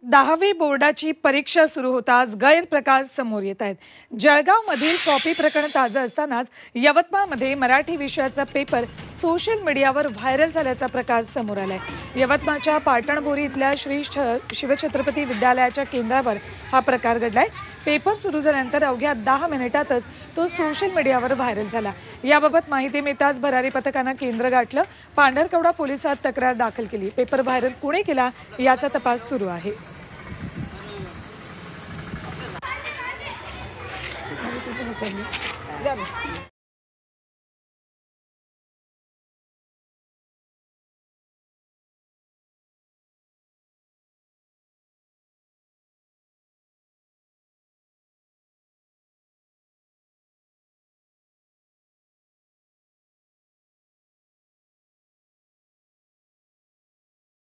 10वी बोर्डाची परीक्षा सुरू होताच गैरप्रकार समोर येत आहेत। जळगावमधील कॉपी प्रकरण ताजं असतानाच यवतमाळमध्ये मराठी विषयाचा पेपर सोशल मीडियावर व्हायरल झाल्याचा प्रकार समोर आलाय। यवतमाळच्या पाटणबोरी इथल्या श्री शिवछत्रपती विद्यालयाच्या केंद्रावर हा प्रकार घडलाय। पेपर सुरू झाल्यानंतर अवघ्या 10 मिनिटातच तो सोशल मीडियावर व्हायरल झाला। याबाबत माहिती मिळताच भरारी पथकानं केंद्र गाठलं, पांढरकवडा पोलिसात तक्रार दाखल केली। पेपर व्हायरल कोणी केला याचा तपास सुरू आहे।